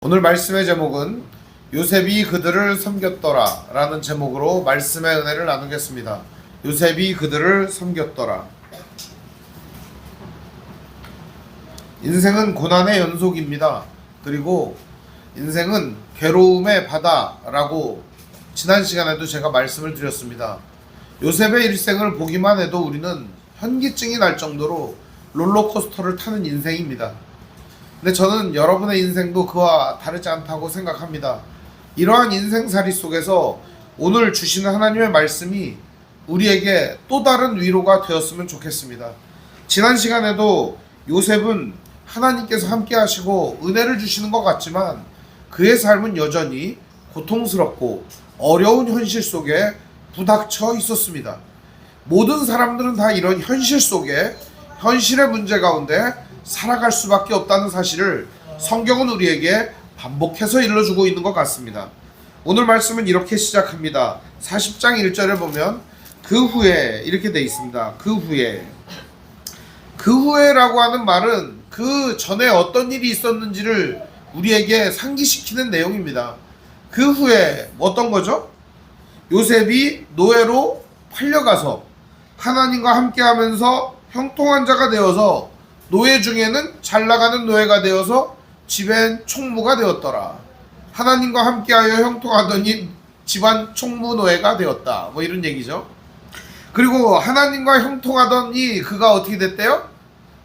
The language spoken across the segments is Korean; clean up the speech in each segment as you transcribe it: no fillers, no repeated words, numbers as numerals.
오늘 말씀의 제목은 요셉이 그들을 섬겼더라 라는 제목으로 말씀의 은혜를 나누겠습니다. 요셉이 그들을 섬겼더라. 인생은 고난의 연속입니다. 그리고 인생은 괴로움의 바다라고 지난 시간에도 제가 말씀을 드렸습니다. 요셉의 일생을 보기만 해도 우리는 현기증이 날 정도로 롤러코스터를 타는 인생입니다. 근데 저는 여러분의 인생도 그와 다르지 않다고 생각합니다. 이러한 인생살이 속에서 오늘 주시는 하나님의 말씀이 우리에게 또 다른 위로가 되었으면 좋겠습니다. 지난 시간에도 요셉은 하나님께서 함께 하시고 은혜를 주시는 것 같지만 그의 삶은 여전히 고통스럽고 어려운 현실 속에 부닥쳐 있었습니다. 모든 사람들은 다 이런 현실 속에 현실의 문제 가운데 살아갈 수밖에 없다는 사실을 성경은 우리에게 반복해서 일러주고 있는 것 같습니다. 오늘 말씀은 이렇게 시작합니다. 40장 1절에 보면 그 후에 이렇게 돼 있습니다. 그 후에라고 하는 말은 그 전에 어떤 일이 있었는지를 우리에게 상기시키는 내용입니다. 그 후에 어떤 거죠? 요셉이 노예로 팔려가서 하나님과 함께하면서 형통한 자가 되어서 노예 중에는 잘 나가는 노예가 되어서 집엔 총무가 되었더라. 하나님과 함께하여 형통하더니 집안 총무 노예가 되었다. 뭐 이런 얘기죠. 그리고 하나님과 형통하더니 그가 어떻게 됐대요?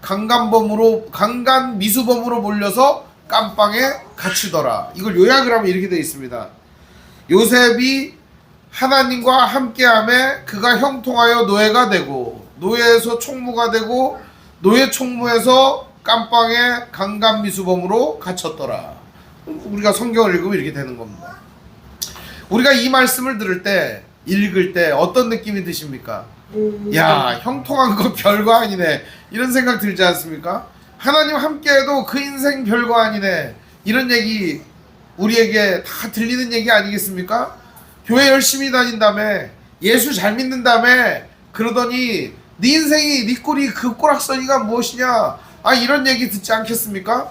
강간 미수범으로 몰려서 깜빵에 갇히더라. 이걸 요약을 하면 이렇게 되어 있습니다. 요셉이 하나님과 함께함에 그가 형통하여 노예가 되고 노예에서 총무가 되고 노예 총무에서 깜빵에 강간미수범으로 갇혔더라. 우리가 성경을 읽으면 이렇게 되는 겁니다. 우리가 이 말씀을 들을 때 읽을 때 어떤 느낌이 드십니까? 야, 형통한 거 별거 아니네 이런 생각 들지 않습니까? 하나님 함께해도 그 인생 별거 아니네 이런 얘기 우리에게 다 들리는 얘기 아니겠습니까? 교회 열심히 다닌다며 예수 잘 믿는다며 그러더니 네 인생이 네 꼴이 그 꼬락서니가 무엇이냐 이런 얘기 듣지 않겠습니까?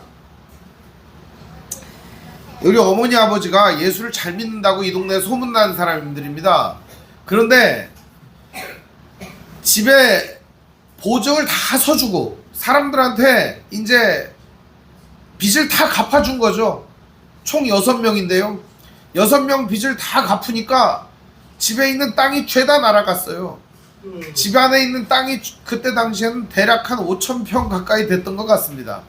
여기 어머니 아버지가 예수를 잘 믿는다고 이 동네에 소문난 사람들입니다. 그런데 집에 보증을 다 서주고 사람들한테 이제 빚을 다 갚아준 거죠. 총 6명인데요 6명 빚을 다 갚으니까 집에 있는 땅이 죄다 날아갔어요. 집 안에 있는 땅이 그때 당시에는 대략 한 5,000평 가까이 됐던 것 같습니다.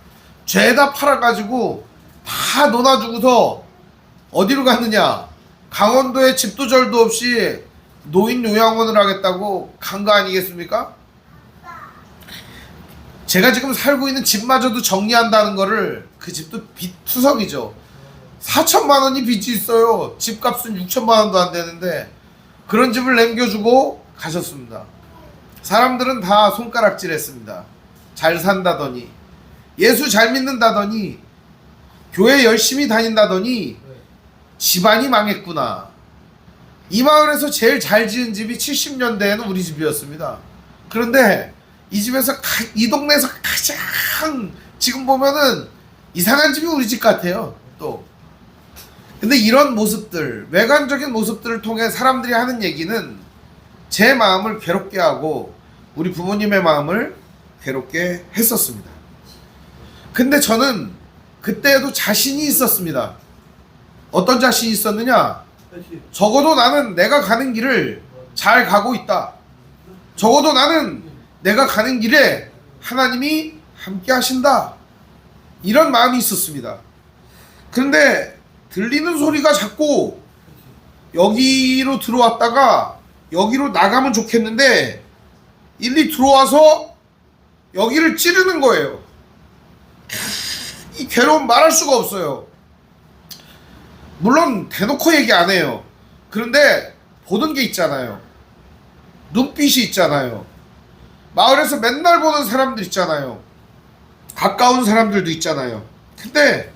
죄다 팔아가지고 다 논아주고서 어디로 갔느냐? 강원도에 집도 절도 없이 노인 요양원을 하겠다고 간 거 아니겠습니까? 제가 지금 살고 있는 집마저도 정리한다는 거를 그 집도 빚투성이죠. 4천만 원이 빚이 있어요. 집값은 6천만 원도 안 되는데 그런 집을 남겨주고 가셨습니다. 사람들은 다 손가락질했습니다. 잘 산다더니 예수 잘 믿는다더니 교회 열심히 다닌다더니 집안이 망했구나. 이 마을에서 제일 잘 지은 집이 70년대에는 우리 집이었습니다. 그런데 이 집에서 이 동네에서 가장 지금 보면은 이상한 집이 우리 집 같아요. 또 근데 이런 모습들 외관적인 모습들을 통해 사람들이 하는 얘기는 제 마음을 괴롭게 하고 우리 부모님의 마음을 괴롭게 했었습니다. 근데 저는 그때에도 자신이 있었습니다. 어떤 자신이 있었느냐? 적어도 나는 내가 가는 길을 잘 가고 있다. 적어도 나는 내가 가는 길에 하나님이 함께 하신다. 이런 마음이 있었습니다. 그런데 들리는 소리가 자꾸 여기로 들어왔다가 여기로 나가면 좋겠는데 일리 들어와서 여기를 찌르는 거예요. 이 괴로움 말할 수가 없어요. 물론 대놓고 얘기 안 해요. 그런데 보는 게 있잖아요. 눈빛이 있잖아요. 마을에서 맨날 보는 사람들 있잖아요. 가까운 사람들도 있잖아요. 근데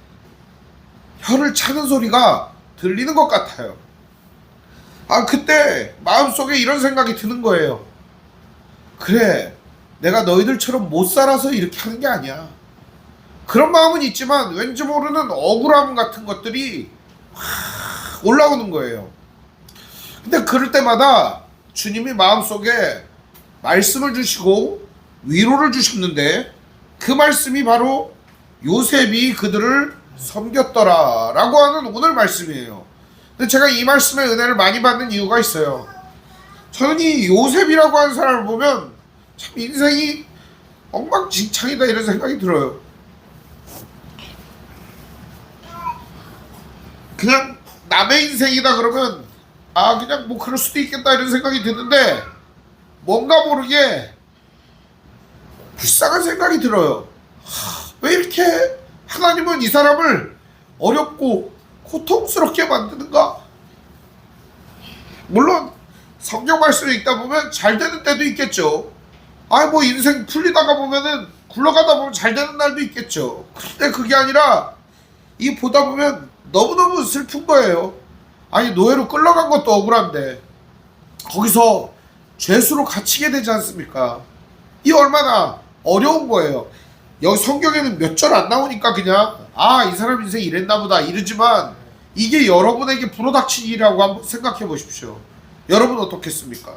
혀를 차는 소리가 들리는 것 같아요. 그때 마음속에 이런 생각이 드는 거예요. 그래, 내가 너희들처럼 못 살아서 이렇게 하는 게 아니야. 그런 마음은 있지만 왠지 모르는 억울함 같은 것들이 확 올라오는 거예요. 근데 그럴 때마다 주님이 마음속에 말씀을 주시고 위로를 주셨는데, 그 말씀이 바로 요셉이 그들을 섬겼더라 라고 하는 오늘 말씀이에요. 근데 제가 이 말씀의 은혜를 많이 받는 이유가 있어요. 저는 이 요셉이라고 하는 사람을 보면 참 인생이 엉망진창이다 이런 생각이 들어요. 그냥 남의 인생이다 그러면 그냥 뭐 그럴 수도 있겠다 이런 생각이 드는데, 뭔가 모르게 불쌍한 생각이 들어요. 왜 이렇게 하나님은 이 사람을 어렵고 고통스럽게 만드는가? 물론 성경 말씀을 읽다 보면 잘 되는 때도 있겠죠. 뭐 인생 풀리다가 보면은 굴러가다 보면 잘 되는 날도 있겠죠. 근데 그게 아니라 이 보다 보면 너무너무 슬픈 거예요. 노예로 끌려간 것도 억울한데 거기서 죄수로 갇히게 되지 않습니까? 이 얼마나 어려운 거예요. 여기 성경에는 몇 절 안 나오니까 그냥 이 사람 인생 이랬나 보다 이러지만, 이게 여러분에게 불어닥친 일이라고 한번 생각해 보십시오. 여러분 어떻겠습니까?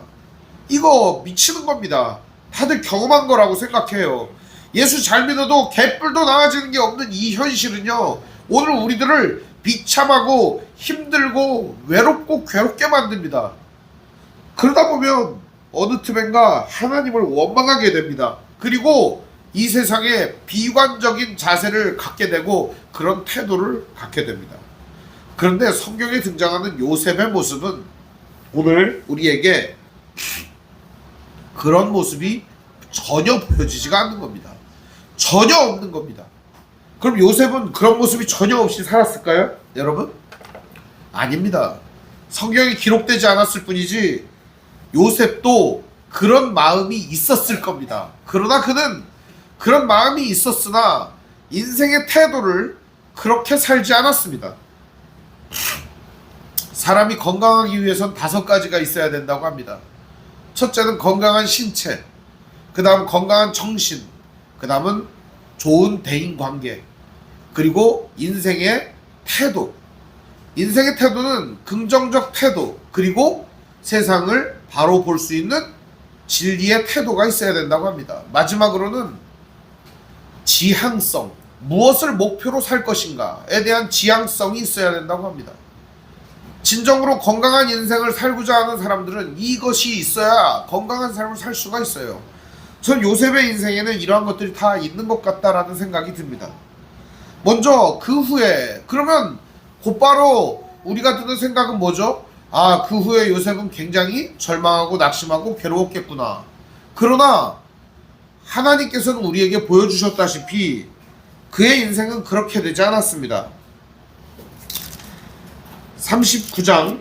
이거 미치는 겁니다. 다들 경험한 거라고 생각해요. 예수 잘 믿어도 개뿔도 나아지는 게 없는 이 현실은요, 오늘 우리들을 비참하고 힘들고 외롭고 괴롭게 만듭니다. 그러다 보면 어느 틈엔가 하나님을 원망하게 됩니다. 그리고 이 세상에 비관적인 자세를 갖게 되고 그런 태도를 갖게 됩니다. 그런데 성경에 등장하는 요셉의 모습은 오늘 우리에게 그런 모습이 전혀 보여지지가 않는 겁니다. 전혀 없는 겁니다. 그럼 요셉은 그런 모습이 전혀 없이 살았을까요? 여러분? 아닙니다. 성경에 기록되지 않았을 뿐이지 요셉도 그런 마음이 있었을 겁니다. 그러나 그는 그런 마음이 있었으나 인생의 태도를 그렇게 살지 않았습니다. 사람이 건강하기 위해선 5가지가 있어야 된다고 합니다. 첫째는 건강한 신체, 그 다음 건강한 정신, 그 다음은 좋은 대인관계, 그리고 인생의 태도. 인생의 태도는 긍정적 태도, 그리고 세상을 바로 볼 수 있는 진리의 태도가 있어야 된다고 합니다. 마지막으로는 지향성, 무엇을 목표로 살 것인가에 대한 지향성이 있어야 된다고 합니다. 진정으로 건강한 인생을 살고자 하는 사람들은 이것이 있어야 건강한 삶을 살 수가 있어요. 전 요셉의 인생에는 이러한 것들이 다 있는 것 같다라는 생각이 듭니다. 먼저 그 후에, 그러면 곧바로 우리가 드는 생각은 뭐죠? 그 후에 요셉은 굉장히 절망하고 낙심하고 괴로웠겠구나. 그러나 하나님께서는 우리에게 보여주셨다시피 그의 인생은 그렇게 되지 않았습니다. 39장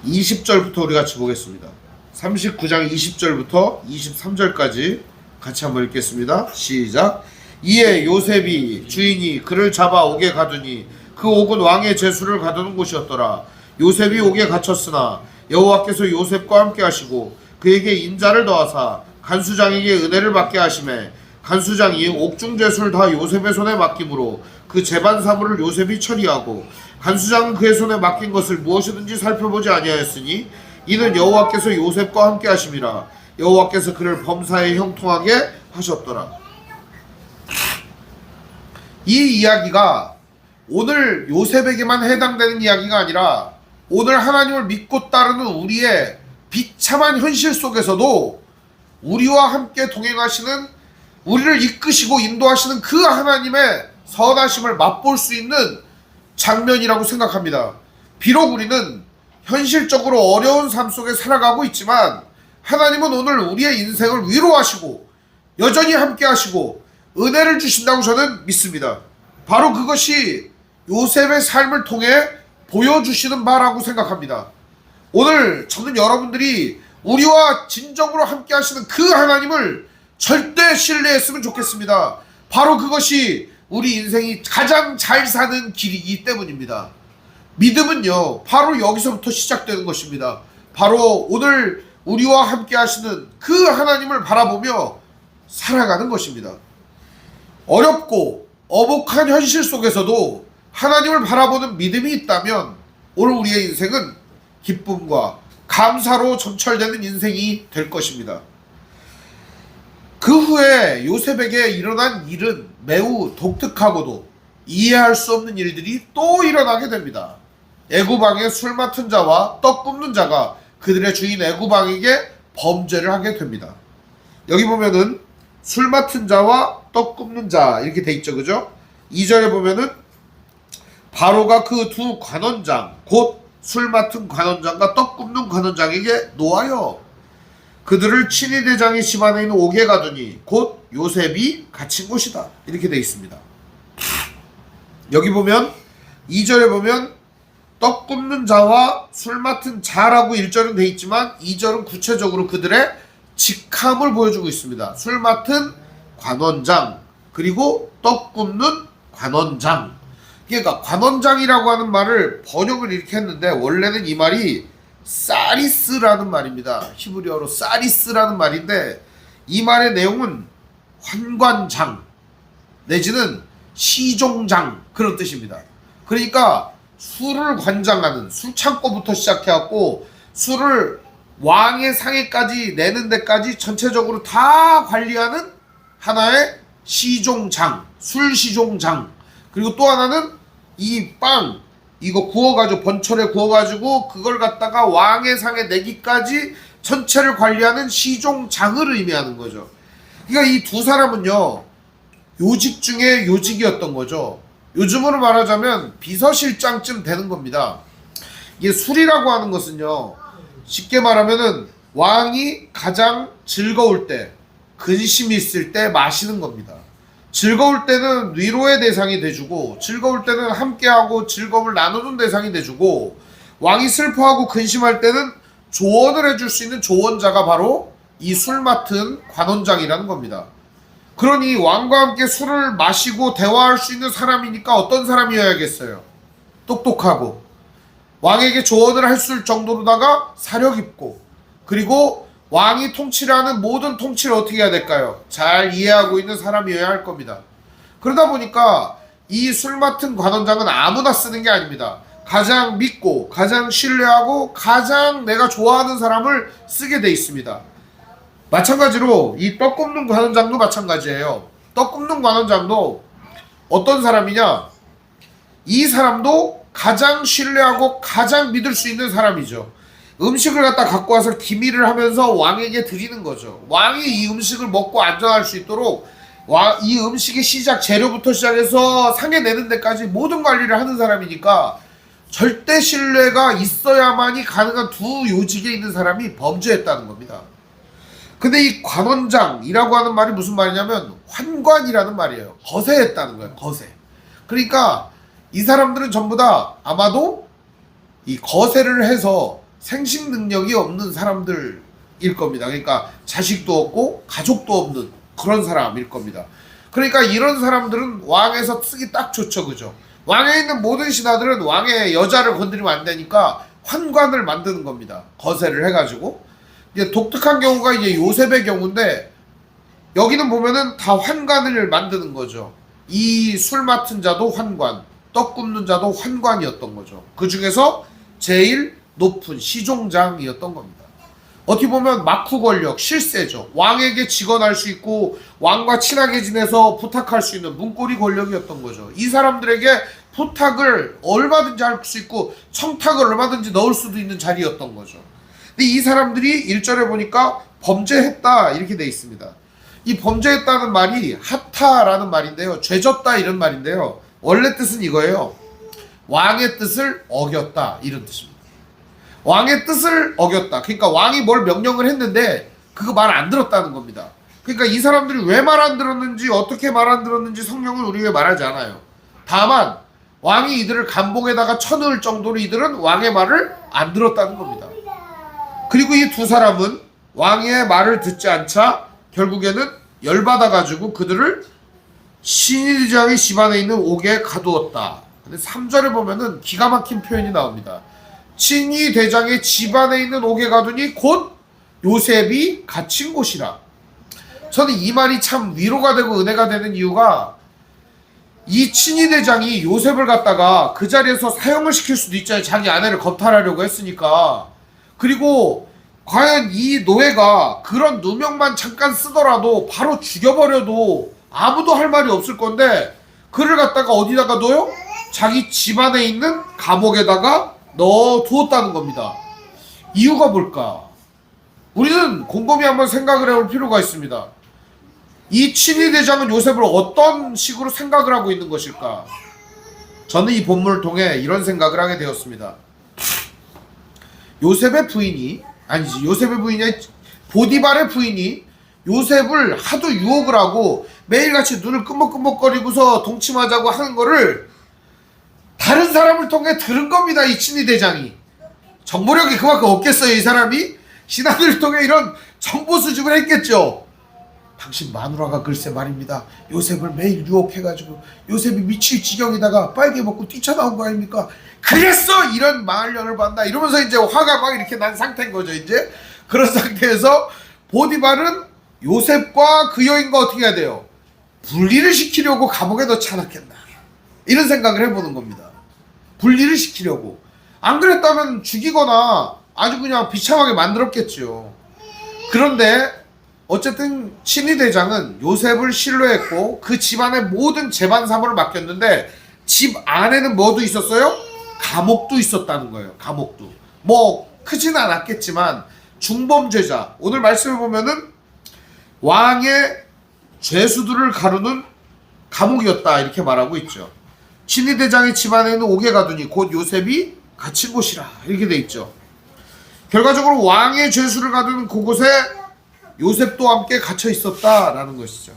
20절부터 우리 같이 보겠습니다. 39장 20절부터 23절까지 같이 한번 읽겠습니다. 시작. 이에 요셉이 주인이 그를 잡아 옥에 가두니 그 옥은 왕의 제수를 가두는 곳이었더라. 요셉이 옥에 갇혔으나 여호와께서 요셉과 함께 하시고 그에게 인자를 더하사 간수장에게 은혜를 받게 하시매 간수장이 옥중 제수를 다 요셉의 손에 맡김으로 그 재반 사물을 요셉이 처리하고 간수장은 그의 손에 맡긴 것을 무엇이든지 살펴보지 아니하였으니 이는 여호와께서 요셉과 함께 하심이라. 여호와께서 그를 범사에 형통하게 하셨더라. 이 이야기가 오늘 요셉에게만 해당되는 이야기가 아니라 오늘 하나님을 믿고 따르는 우리의 비참한 현실 속에서도 우리와 함께 동행하시는, 우리를 이끄시고 인도하시는 그 하나님의 선하심을 맛볼 수 있는 장면이라고 생각합니다. 비록 우리는 현실적으로 어려운 삶 속에 살아가고 있지만 하나님은 오늘 우리의 인생을 위로하시고 여전히 함께 하시고 은혜를 주신다고 저는 믿습니다. 바로 그것이 요셉의 삶을 통해 보여주시는 바라고 생각합니다. 오늘 저는 여러분들이 우리와 진정으로 함께 하시는 그 하나님을 절대 신뢰했으면 좋겠습니다. 바로 그것이 우리 인생이 가장 잘 사는 길이기 때문입니다. 믿음은요, 바로 여기서부터 시작되는 것입니다. 바로 오늘 우리와 함께 하시는 그 하나님을 바라보며 살아가는 것입니다. 어렵고 어복한 현실 속에서도 하나님을 바라보는 믿음이 있다면 오늘 우리의 인생은 기쁨과 감사로 점철되는 인생이 될 것입니다. 그 후에 요셉에게 일어난 일은 매우 독특하고도 이해할 수 없는 일들이 또 일어나게 됩니다. 애구방의 술 맡은 자와 떡 굽는 자가 그들의 주인 애구방에게 범죄를 하게 됩니다. 여기 보면은 술 맡은 자와 떡 굽는 자 이렇게 돼 있죠, 그죠? 2절에 보면은 바로가 그 두 관원장 곧 술 맡은 관원장과 떡 굽는 관원장에게 노하여 그들을 친위대장의 집 안에 있는 옥에 가두니 곧 요셉이 갇힌 곳이다 이렇게 돼 있습니다. 여기 보면 2절에 보면 떡 굽는 자와 술 맡은 자라고 1절은 돼 있지만 2절은 구체적으로 그들의 직함을 보여주고 있습니다. 술 맡은 관원장 그리고 떡 굽는 관원장. 그러니까 관원장이라고 하는 말을 번역을 이렇게 했는데 원래는 이 말이 사리스라는 말입니다. 히브리어로 사리스라는 말인데 이 말의 내용은 환관장 내지는 시종장 그런 뜻입니다. 그러니까 술을 관장하는 술창고부터 시작해갖고 술을 왕의 상에까지 내는 데까지 전체적으로 다 관리하는 하나의 시종장, 술시종장. 그리고 또 하나는 이 빵 이거 구워가지고 번철에 구워가지고 그걸 갖다가 왕의 상에 내기까지 전체를 관리하는 시종장을 의미하는 거죠. 그러니까 이 두 사람은요 요직 중에 요직이었던 거죠. 요즘으로 말하자면 비서실장쯤 되는 겁니다. 이게 술이라고 하는 것은요 쉽게 말하면은 왕이 가장 즐거울 때 근심이 있을 때 마시는 겁니다. 즐거울 때는 위로의 대상이 돼주고 즐거울 때는 함께하고 즐거움을 나누는 대상이 돼주고 왕이 슬퍼하고 근심할 때는 조언을 해줄 수 있는 조언자가 바로 이 술 맡은 관원장이라는 겁니다. 그러니 왕과 함께 술을 마시고 대화할 수 있는 사람이니까 어떤 사람이어야겠어요? 똑똑하고 왕에게 조언을 할 수 있을 정도로다가 사려 깊고 그리고 왕이 통치를 하는 모든 통치를 어떻게 해야 될까요? 잘 이해하고 있는 사람이어야 할 겁니다. 그러다 보니까 이 술 맡은 관원장은 아무나 쓰는 게 아닙니다. 가장 믿고 가장 신뢰하고 가장 내가 좋아하는 사람을 쓰게 돼 있습니다. 마찬가지로 이 떡 굽는 관원장도 마찬가지예요. 떡 굽는 관원장도 어떤 사람이냐? 이 사람도 가장 신뢰하고 가장 믿을 수 있는 사람이죠. 음식을 갖다 갖고 와서 기밀을 하면서 왕에게 드리는 거죠. 왕이 이 음식을 먹고 안전할 수 있도록 이 음식의 시작 재료부터 시작해서 상에 내는 데까지 모든 관리를 하는 사람이니까 절대 신뢰가 있어야만이 가능한 두 요직에 있는 사람이 범죄했다는 겁니다. 근데 이 관원장이라고 하는 말이 무슨 말이냐면 환관이라는 말이에요. 거세했다는 거예요. 거세. 그러니까 이 사람들은 전부 다 아마도 이 거세를 해서 생식 능력이 없는 사람들일 겁니다. 그러니까 자식도 없고 가족도 없는 그런 사람일 겁니다. 그러니까 이런 사람들은 왕에서 쓰기 딱 좋죠. 그죠? 왕에 있는 모든 신하들은 왕의 여자를 건드리면 안 되니까 환관을 만드는 겁니다. 거세를 해가지고. 이제 독특한 경우가 이제 요셉의 경우인데 여기는 보면은 다 환관을 만드는 거죠. 이 술 맡은 자도 환관, 떡 굽는 자도 환관이었던 거죠. 그 중에서 제일 높은 시종장이었던 겁니다. 어떻게 보면 막후 권력, 실세죠. 왕에게 직언할 수 있고 왕과 친하게 지내서 부탁할 수 있는 문고리 권력이었던 거죠. 이 사람들에게 부탁을 얼마든지 할 수 있고 청탁을 얼마든지 넣을 수도 있는 자리였던 거죠. 근데 이 사람들이 1절에 보니까 범죄했다 이렇게 돼 있습니다. 이 범죄했다는 말이 하타라는 말인데요. 죄졌다 이런 말인데요. 원래 뜻은 이거예요. 왕의 뜻을 어겼다 이런 뜻입니다. 왕의 뜻을 어겼다. 그러니까 왕이 뭘 명령을 했는데 그거 말 안 들었다는 겁니다. 그러니까 이 사람들이 왜 말 안 들었는지 어떻게 말 안 들었는지 성경은 우리에게 말하지 않아요. 다만 왕이 이들을 감봉에다가 쳐넣을 정도로 이들은 왕의 말을 안 들었다는 겁니다. 그리고 이 두 사람은 왕의 말을 듣지 않자 결국에는 열받아가지고 그들을 신의장의 집 안에 있는 옥에 가두었다. 근데 3절에 보면은 기가 막힌 표현이 나옵니다. 친위 대장의 집 안에 있는 옥에 가두니 곧 요셉이 갇힌 곳이라. 저는 이 말이 참 위로가 되고 은혜가 되는 이유가 이 친위대장이 요셉을 갖다가 그 자리에서 사형을 시킬 수도 있잖아요. 자기 아내를 겁탈하려고 했으니까. 그리고 과연 이 노예가 그런 누명만 잠깐 쓰더라도 바로 죽여버려도 아무도 할 말이 없을 건데 그를 갖다가 어디다가 넣어요? 자기 집안에 있는 감옥에다가 넣어두었다는 겁니다. 이유가 뭘까? 우리는 곰곰이 한번 생각을 해볼 필요가 있습니다. 이 친위대장은 요셉을 어떤 식으로 생각을 하고 있는 것일까? 저는 이 본문을 통해 이런 생각을 하게 되었습니다. 요셉의 부인이 보디발의 부인이 요셉을 하도 유혹을 하고 매일같이 눈을 끔먹끔먹거리고서 동침하자고 하는 거를 다른 사람을 통해 들은 겁니다. 이 친위대장이. 정보력이 그만큼 없겠어요. 이 사람이 신하들을 통해 이런 정보 수집을 했겠죠. 당신 마누라가 글쎄 말입니다. 요셉을 매일 유혹해가지고 요셉이 미칠 지경에다가 빨개 먹고 뛰쳐나온 거 아닙니까? 그랬어! 이런 말년을 받나? 이러면서 이제 화가 막 이렇게 난 상태인 거죠. 이제 그런 상태에서 보디발은 요셉과 그 여인과 어떻게 해야 돼요? 분리를 시키려고 감옥에 넣지 않았겠나? 이런 생각을 해보는 겁니다. 분리를 시키려고. 안 그랬다면 죽이거나 아주 그냥 비참하게 만들었겠죠. 그런데 어쨌든 친위대장은 요셉을 신뢰했고 그 집안의 모든 재반 사무를 맡겼는데 집 안에는 뭐도 있었어요? 감옥도 있었다는 거예요. 감옥도. 뭐 크진 않았겠지만 중범죄자. 오늘 말씀을 보면은 왕의 죄수들을 가두는 감옥이었다 이렇게 말하고 있죠. 친위대장의 집안에는 옥에 가두니 곧 요셉이 갇힌 곳이라 이렇게 돼 있죠. 결과적으로 왕의 죄수를 가두는 그곳에 요셉도 함께 갇혀 있었다라는 것이죠.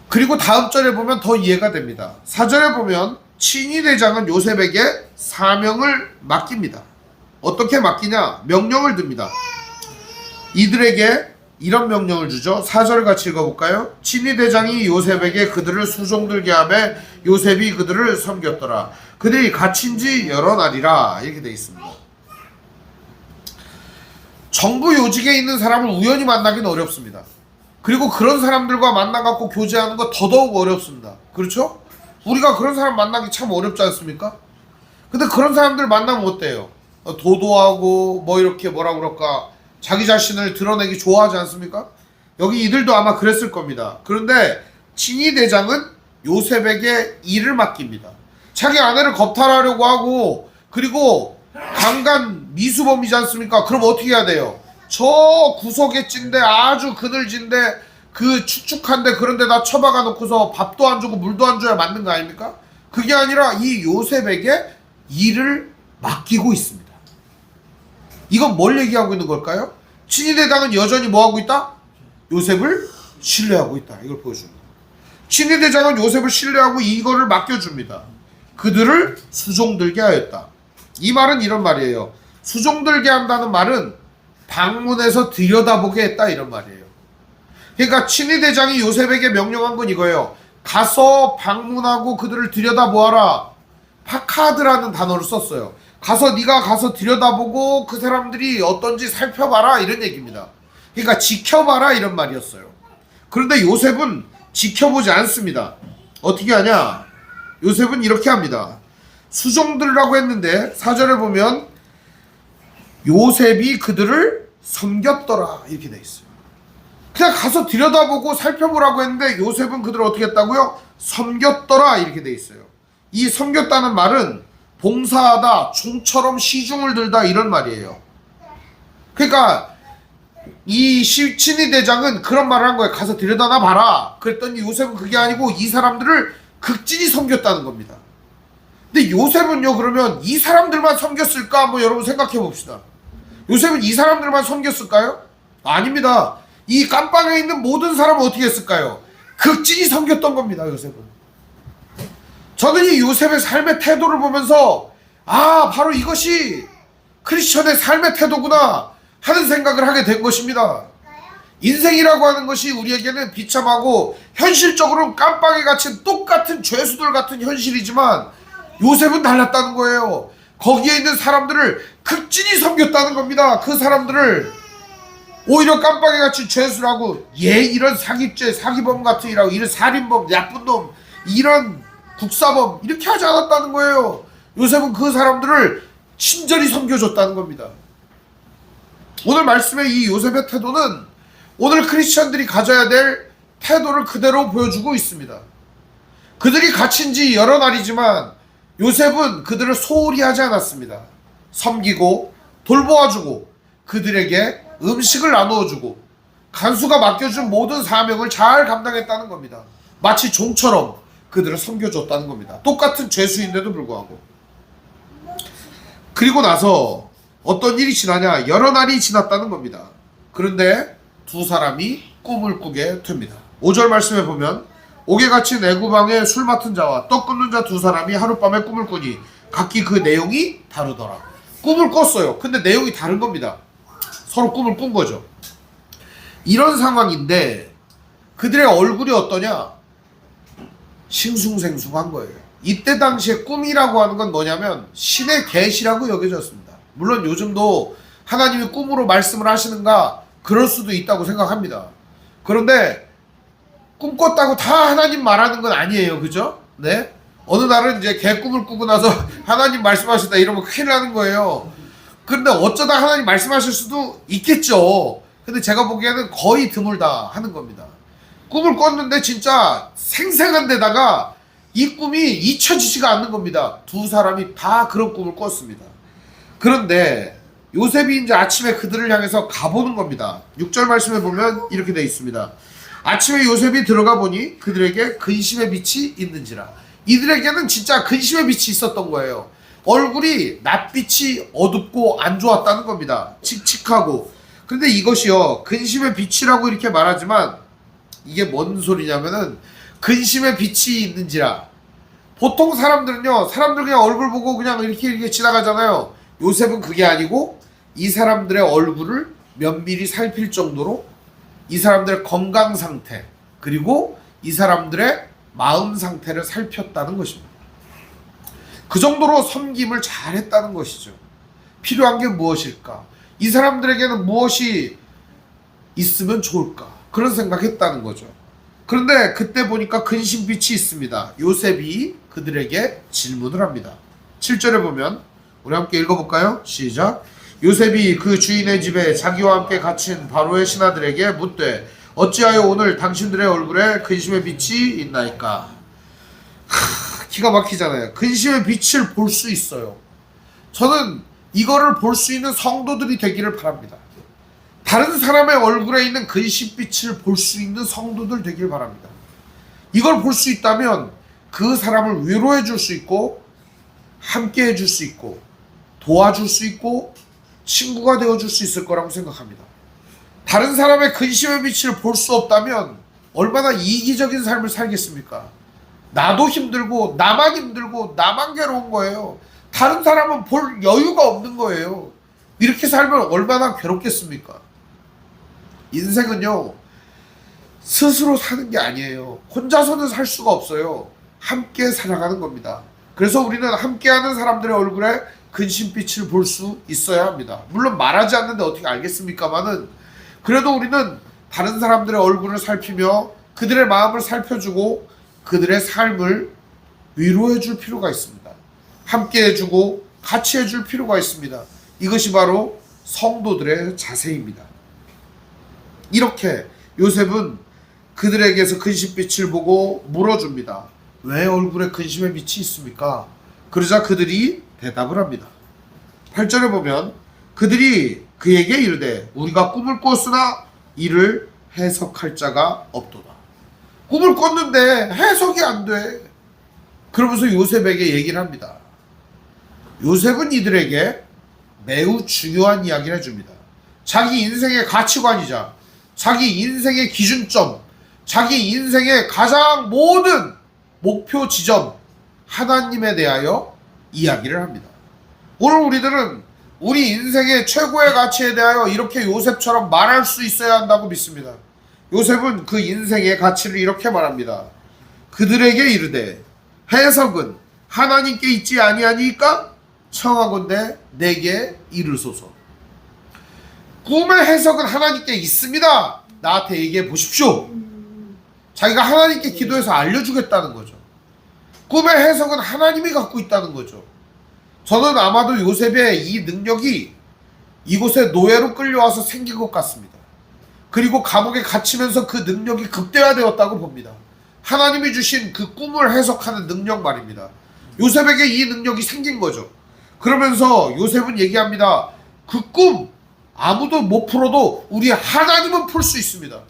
그리고 다음 절에 보면 더 이해가 됩니다. 4절에 보면 친위대장은 요셉에게 사명을 맡깁니다. 어떻게 맡기냐? 명령을 듭니다. 이들에게 이런 명령을 주죠. 4절 같이 읽어볼까요? 친위대장이 요셉에게 그들을 수종들게 하며 요셉이 그들을 섬겼더라. 그들이 갇힌 지 여러 날이라 이렇게 되어 있습니다. 정부 요직에 있는 사람을 우연히 만나기는 어렵습니다. 그리고 그런 사람들과 만나갖고 교제하는 거 더더욱 어렵습니다. 그렇죠? 우리가 그런 사람 만나기 참 어렵지 않습니까? 근데 그런 사람들 만나면 어때요? 도도하고 뭐 이렇게 뭐라 그럴까 자기 자신을 드러내기 좋아하지 않습니까? 여기 이들도 아마 그랬을 겁니다. 그런데 친위대장은 요셉에게 일을 맡깁니다. 자기 아내를 겁탈하려고 하고 그리고 강간 미수범이지 않습니까? 그럼 어떻게 해야 돼요? 저 구석에 찐데 아주 그늘진데 그 축축한데 그런 데다 처박아 놓고서 밥도 안 주고 물도 안 줘야 맞는 거 아닙니까? 그게 아니라 이 요셉에게 일을 맡기고 있습니다. 이건 뭘 얘기하고 있는 걸까요? 친위대장은 여전히 뭐하고 있다? 요셉을 신뢰하고 있다. 이걸 보여줍니다. 친위대장은 요셉을 신뢰하고 이거를 맡겨줍니다. 그들을 수종들게 하였다. 이 말은 이런 말이에요. 수종들게 한다는 말은 방문해서 들여다보게 했다 이런 말이에요. 그러니까 친위대장이 요셉에게 명령한 건 이거예요. 가서 방문하고 그들을 들여다보아라. 파카드라는 단어를 썼어요. 네가 가서 들여다보고 그 사람들이 어떤지 살펴봐라 이런 얘기입니다. 그러니까 지켜봐라 이런 말이었어요. 그런데 요셉은 지켜보지 않습니다. 어떻게 하냐? 요셉은 이렇게 합니다. 수종들이라고 했는데 4절에 보면 요셉이 그들을 섬겼더라 이렇게 돼 있어요. 그냥 가서 들여다보고 살펴보라고 했는데 요셉은 그들을 어떻게 했다고요? 섬겼더라 이렇게 돼 있어요. 이 섬겼다는 말은 봉사하다, 총처럼 시중을 들다 이런 말이에요. 그러니까 이 친위대장은 그런 말을 한 거예요. 가서 들여다나 봐라. 그랬더니 요셉은 그게 아니고 이 사람들을 극진히 섬겼다는 겁니다. 근데 요셉은요 그러면 이 사람들만 섬겼을까? 한번 여러분 생각해 봅시다. 요셉은 이 사람들만 섬겼을까요? 아닙니다. 이 깜빵에 있는 모든 사람은 어떻게 했을까요? 극진히 섬겼던 겁니다. 요셉은. 저는 이 요셉의 삶의 태도를 보면서 바로 이것이 크리스천의 삶의 태도구나 하는 생각을 하게 된 것입니다. 인생이라고 하는 것이 우리에게는 비참하고 현실적으로는 깜빵에 갇힌 똑같은 죄수들 같은 현실이지만 요셉은 달랐다는 거예요. 거기에 있는 사람들을 극진히 섬겼다는 겁니다. 그 사람들을 오히려 깜빡이같이 죄수를 하고 이런 사기죄 사기범 같은 이라고 이런 살인범 나쁜 놈 이런 국사범 이렇게 하지 않았다는 거예요. 요셉은 그 사람들을 친절히 섬겨줬다는 겁니다. 오늘 말씀의 이 요셉의 태도는 오늘 크리스천들이 가져야 될 태도를 그대로 보여주고 있습니다. 그들이 갇힌 지 여러 날이지만 요셉은 그들을 소홀히 하지 않았습니다. 섬기고 돌보아주고 그들에게 음식을 나누어주고 간수가 맡겨준 모든 사명을 잘 감당했다는 겁니다. 마치 종처럼 그들을 섬겨줬다는 겁니다. 똑같은 죄수인데도 불구하고. 그리고 나서 어떤 일이 지나냐? 여러 날이 지났다는 겁니다. 그런데 두 사람이 꿈을 꾸게 됩니다. 5절 말씀에 보면 옥에 갇힌 애구방의 술 맡은 자와 떡 굽는 자 두 사람이 하룻밤에 꿈을 꾸니 각기 그 내용이 다르더라. 꿈을 꿨어요. 근데 내용이 다른 겁니다. 서로 꿈을 꾼 거죠. 이런 상황인데 그들의 얼굴이 어떠냐? 싱숭생숭한 거예요. 이때 당시에 꿈이라고 하는 건 뭐냐면 신의 계시라고 여겨졌습니다. 물론 요즘도 하나님이 꿈으로 말씀을 하시는가 그럴 수도 있다고 생각합니다. 그런데 꿈 꿨다고 다 하나님 말하는 건 아니에요. 그죠? 네? 어느 날은 이제 개꿈을 꾸고 나서 하나님 말씀하신다 이러면 큰일 나는 거예요. 그런데 어쩌다 하나님 말씀하실 수도 있겠죠. 근데 제가 보기에는 거의 드물다 하는 겁니다. 꿈을 꿨는데 진짜 생생한 데다가 이 꿈이 잊혀지지가 않는 겁니다. 두 사람이 다 그런 꿈을 꿨습니다. 그런데 요셉이 이제 아침에 그들을 향해서 가보는 겁니다. 6절 말씀에 보면 이렇게 되어 있습니다. 아침에 요셉이 들어가 보니 그들에게 근심의 빛이 있는지라. 이들에게는 진짜 근심의 빛이 있었던 거예요. 얼굴이 낯빛이 어둡고 안 좋았다는 겁니다. 칙칙하고. 근데 이것이요 근심의 빛이라고 이렇게 말하지만 이게 뭔 소리냐면은 근심의 빛이 있는지라. 보통 사람들은요 사람들 그냥 얼굴 보고 그냥 이렇게 지나가잖아요. 요셉은 그게 아니고 이 사람들의 얼굴을 면밀히 살필 정도로 이 사람들의 건강 상태 그리고 이 사람들의 마음 상태를 살폈다는 것입니다. 그 정도로 섬김을 잘했다는 것이죠. 필요한 게 무엇일까? 이 사람들에게는 무엇이 있으면 좋을까? 그런 생각했다는 거죠. 그런데 그때 보니까 근심빛이 있습니다. 요셉이 그들에게 질문을 합니다. 7절에 보면 우리 함께 읽어볼까요? 시작. 요셉이 그 주인의 집에 자기와 함께 갇힌 바로의 신하들에게 묻되 어찌하여 오늘 당신들의 얼굴에 근심의 빛이 있나이까? 기가 막히잖아요. 근심의 빛을 볼 수 있어요. 저는 이거를 볼 수 있는 성도들이 되기를 바랍니다. 다른 사람의 얼굴에 있는 근심빛을 볼 수 있는 성도들 되길 바랍니다. 이걸 볼 수 있다면 그 사람을 위로해 줄 수 있고 함께 해줄 수 있고 도와줄 수 있고 친구가 되어줄 수 있을 거라고 생각합니다. 다른 사람의 근심의 빛을 볼 수 없다면 얼마나 이기적인 삶을 살겠습니까? 나도 힘들고 나만 괴로운 거예요. 다른 사람은 볼 여유가 없는 거예요. 이렇게 살면 얼마나 괴롭겠습니까? 인생은요 스스로 사는 게 아니에요. 혼자서는 살 수가 없어요. 함께 살아가는 겁니다. 그래서 우리는 함께하는 사람들의 얼굴에 근심빛을 볼 수 있어야 합니다. 물론 말하지 않는데 어떻게 알겠습니까마는 그래도 우리는 다른 사람들의 얼굴을 살피며 그들의 마음을 살펴주고 그들의 삶을 위로해 줄 필요가 있습니다. 함께 해주고 같이 해줄 필요가 있습니다. 이것이 바로 성도들의 자세입니다. 이렇게 요셉은 그들에게서 근심빛을 보고 물어줍니다. 왜 얼굴에 근심의 빛이 있습니까? 그러자 그들이 대답을 합니다. 8절에 보면 그들이 그에게 이르되 우리가 꿈을 꿨으나 이를 해석할 자가 없도다. 꿈을 꿨는데 해석이 안 돼. 그러면서 요셉에게 얘기를 합니다. 요셉은 이들에게 매우 중요한 이야기를 해줍니다. 자기 인생의 가치관이자 자기 인생의 기준점, 자기 인생의 가장 모든 목표 지점 하나님에 대하여 이야기를 합니다. 오늘 우리들은 우리 인생의 최고의 가치에 대하여 이렇게 요셉처럼 말할 수 있어야 한다고 믿습니다. 요셉은 그 인생의 가치를 이렇게 말합니다. 그들에게 이르되 해석은 하나님께 있지 아니하니까 청하건대 내게 이르소서. 꿈의 해석은 하나님께 있습니다. 나한테 얘기해 보십시오. 자기가 하나님께 기도해서 알려주겠다는 거죠. 꿈의 해석은 하나님이 갖고 있다는 거죠. 저는 아마도 요셉의 이 능력이 이곳에 노예로 끌려와서 생긴 것 같습니다. 그리고 감옥에 갇히면서 그 능력이 극대화되었다고 봅니다. 하나님이 주신 그 꿈을 해석하는 능력 말입니다. 요셉에게 이 능력이 생긴 거죠. 그러면서 요셉은 얘기합니다. 그 꿈 아무도 못 풀어도 우리 하나님은 풀 수 있습니다.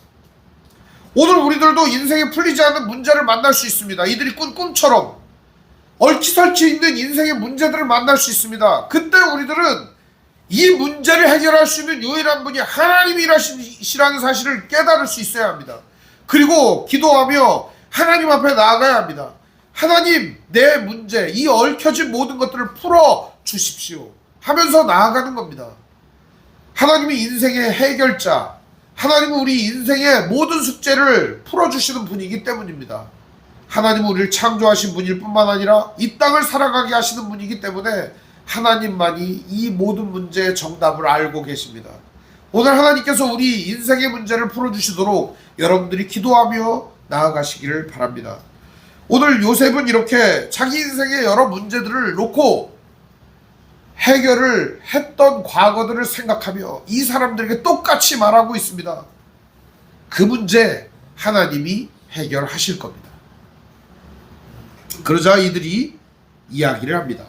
오늘 우리들도 인생에 풀리지 않는 문제를 만날 수 있습니다. 이들이 꾼 꿈처럼 얽히설치 있는 인생의 문제들을 만날 수 있습니다. 그때 우리들은 이 문제를 해결할 수 있는 유일한 분이 하나님이라는 사실을 깨달을 수 있어야 합니다. 그리고 기도하며 하나님 앞에 나아가야 합니다. 하나님, 내 문제, 이 얽혀진 모든 것들을 풀어 주십시오 하면서 나아가는 겁니다. 하나님이 인생의 해결자, 하나님은 우리 인생의 모든 숙제를 풀어주시는 분이기 때문입니다. 하나님은 우리를 창조하신 분일 뿐만 아니라 이 땅을 살아가게 하시는 분이기 때문에 하나님만이 이 모든 문제의 정답을 알고 계십니다. 오늘 하나님께서 우리 인생의 문제를 풀어주시도록 여러분들이 기도하며 나아가시기를 바랍니다. 오늘 요셉은 이렇게 자기 인생의 여러 문제들을 놓고 해결을 했던 과거들을 생각하며 이 사람들에게 똑같이 말하고 있습니다. 그 문제 하나님이 해결하실 겁니다. 그러자 이들이 이야기를 합니다.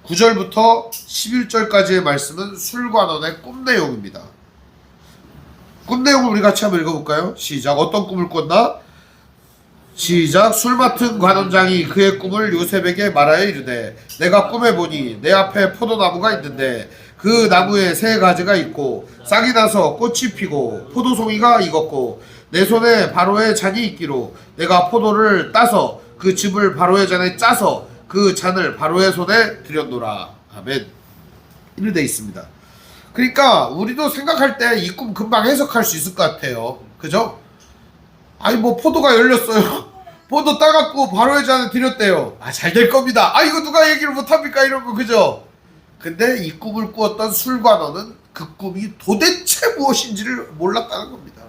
9절부터 11절까지의 말씀은 술관원의 꿈 내용입니다. 꿈 내용을 우리 같이 한번 읽어볼까요? 시작. 어떤 꿈을 꿨나? 시작. 술 맡은 관원장이 그의 꿈을 요셉에게 말하여 이르되 내가 꿈에 보니 내 앞에 포도나무가 있는데 그 나무에 세 가지가 있고 싹이 나서 꽃이 피고 포도송이가 익었고 내 손에 바로의 잔이 있기로 내가 포도를 따서 그 즙을 바로의 잔에 짜서 그 잔을 바로의 손에 드렸노라. 아멘. 이렇게 되어 있습니다. 그러니까 우리도 생각할 때 이 꿈 금방 해석할 수 있을 것 같아요. 그죠? 아니 뭐 포도가 열렸어요. 포도 따갖고 바로의 잔에 드렸대요. 아, 잘 될 겁니다. 아, 이거 누가 얘기를 못합니까? 이런 거. 그죠? 근데 이 꿈을 꾸었던 술관원은 그 꿈이 도대체 무엇인지를 몰랐다는 겁니다.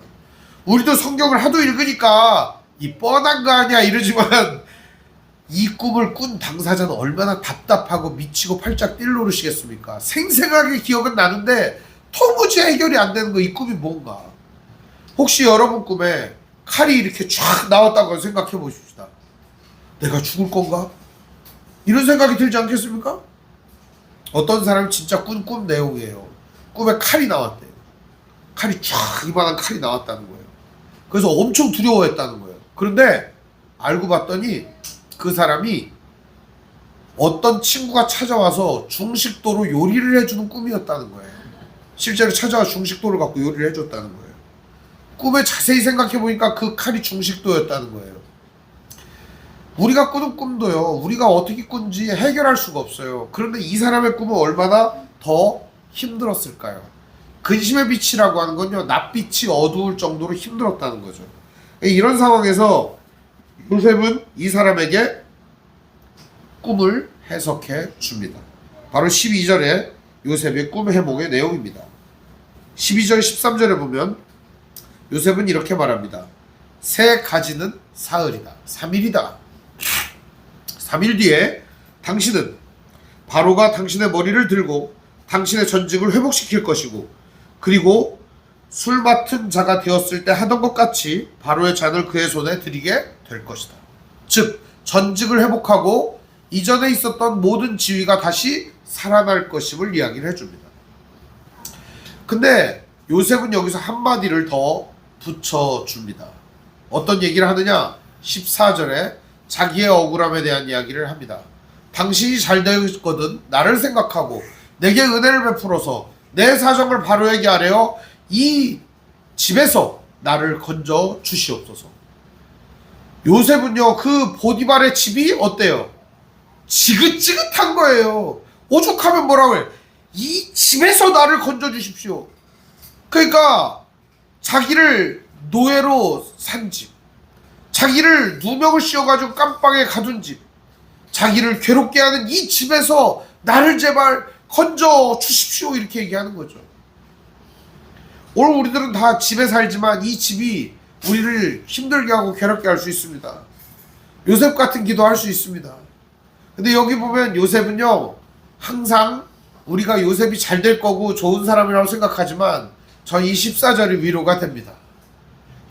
우리도 성경을 하도 읽으니까 이 뻔한 거 아니야 이러지만 이 꿈을 꾼 당사자는 얼마나 답답하고 미치고 팔짝 뛸 노릇이겠습니까? 생생하게 기억은 나는데 도무지 해결이 안 되는 거. 이 꿈이 뭔가. 혹시 여러분 꿈에 칼이 이렇게 쫙 나왔다고 생각해 보십시다. 내가 죽을 건가? 이런 생각이 들지 않겠습니까? 어떤 사람이 진짜 꾼 꿈 내용이에요. 꿈에 칼이 나왔대요. 칼이 쫙 이만한 칼이 나왔다는 거예요. 그래서 엄청 두려워했다는 거예요. 그런데 알고 봤더니 그 사람이 어떤 친구가 찾아와서 중식도로 요리를 해주는 꿈이었다는 거예요. 실제로 찾아와 중식도를 갖고 요리를 해줬다는 거예요. 꿈에 자세히 생각해 보니까 그 칼이 중식도였다는 거예요. 우리가 꾸는 꿈도요, 우리가 어떻게 꾼지 해결할 수가 없어요. 그런데 이 사람의 꿈은 얼마나 더 힘들었을까요? 근심의 빛이라고 하는 건요, 낯빛이 어두울 정도로 힘들었다는 거죠. 이런 상황에서 요셉은 이 사람에게 꿈을 해석해 줍니다. 바로 12절에 요셉의 꿈 해몽의 내용입니다. 12절 13절에 보면 요셉은 이렇게 말합니다. 세 가지는 사흘이다. 3일이다. 3일 뒤에 당신은 바로가 당신의 머리를 들고 당신의 전직을 회복시킬 것이고 그리고 술 맡은 자가 되었을 때 하던 것 같이 바로의 잔을 그의 손에 드리게 될 것이다. 즉 전직을 회복하고 이전에 있었던 모든 지위가 다시 살아날 것임을 이야기를 해줍니다. 근데 요셉은 여기서 한마디를 더 붙여줍니다. 어떤 얘기를 하느냐? 14절에 자기의 억울함에 대한 이야기를 합니다. 당신이 잘 되거든 나를 생각하고 내게 은혜를 베풀어서 내 사정을 바로에게 아뢰어 이 집에서 나를 건져 주시옵소서. 요셉은요, 그 보디발의 집이 어때요? 지긋지긋한 거예요. 오죽하면 뭐라고 해요? 이 집에서 나를 건져 주십시오. 그러니까 자기를 노예로 산 집, 자기를 누명을 씌워가지고 깜빵에 가둔 집, 자기를 괴롭게 하는 이 집에서 나를 제발 건져 주십시오. 이렇게 얘기하는 거죠. 오늘 우리들은 다 집에 살지만 이 집이 우리를 힘들게 하고 괴롭게 할 수 있습니다. 요셉 같은 기도할 수 있습니다. 근데 여기 보면 요셉은요, 항상 우리가 요셉이 잘 될 거고 좋은 사람이라고 생각하지만 전 이 14절이 위로가 됩니다.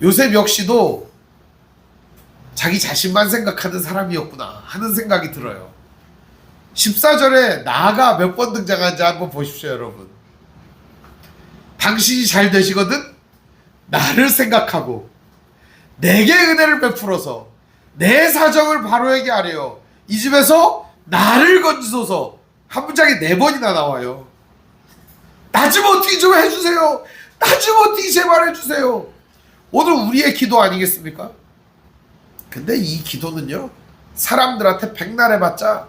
요셉 역시도 자기 자신만 생각하는 사람이었구나 하는 생각이 들어요. 14절에 나가 몇 번 등장하는지 한번 보십시오, 여러분. 당신이 잘 되시거든 나를 생각하고 내게 은혜를 베풀어서 내 사정을 바로에게 하래요. 이 집에서 나를 건지소서. 한 문장에 4번이나 나와요. 나 좀 어떻게 좀 해주세요. 나 좀 어떻게 제발 해주세요. 오늘 우리의 기도 아니겠습니까? 근데 이 기도는요, 사람들한테 백날 해봤자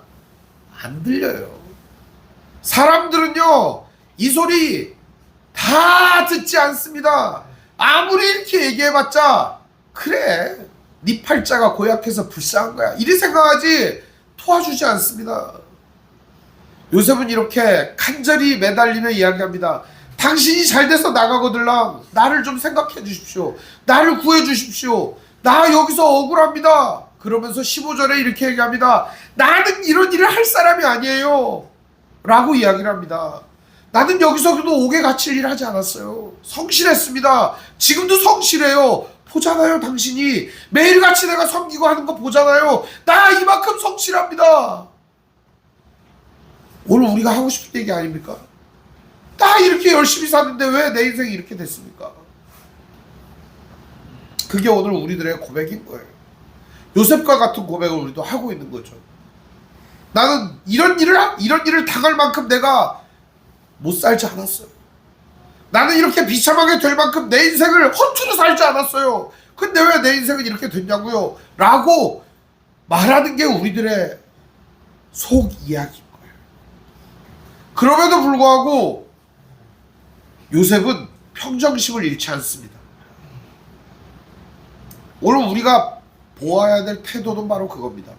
안 들려요. 사람들은요, 이 소리 다 듣지 않습니다. 아무리 이렇게 얘기해봤자 그래, 네 팔자가 고약해서 불쌍한 거야 이리 생각하지 도와주지 않습니다. 요셉은 이렇게 간절히 매달리며 이야기합니다. 당신이 잘 돼서 나가거들랑 나를 좀 생각해 주십시오. 나를 구해 주십시오. 나 여기서 억울합니다. 그러면서 15절에 이렇게 얘기합니다. 나는 이런 일을 할 사람이 아니에요 라고 이야기를 합니다. 나는 여기서도 옥에 갇힐 일 하지 않았어요. 성실했습니다. 지금도 성실해요. 보잖아요. 당신이 매일같이 내가 섬기고 하는 거 보잖아요. 나 이만큼 성실합니다. 오늘 우리가 하고 싶은 얘기 아닙니까? 나 이렇게 열심히 사는데 왜 내 인생이 이렇게 됐습니까? 그게 오늘 우리들의 고백인 거예요. 요셉과 같은 고백을 우리도 하고 있는 거죠. 나는 이런 일을 당할 만큼 내가 못 살지 않았어요. 나는 이렇게 비참하게 될 만큼 내 인생을 허투루 살지 않았어요. 근데 왜 내 인생은 이렇게 됐냐고요? 라고 말하는 게 우리들의 속 이야기인 거예요. 그럼에도 불구하고 요셉은 평정심을 잃지 않습니다. 오늘 우리가 보아야 될 태도는 바로 그겁니다.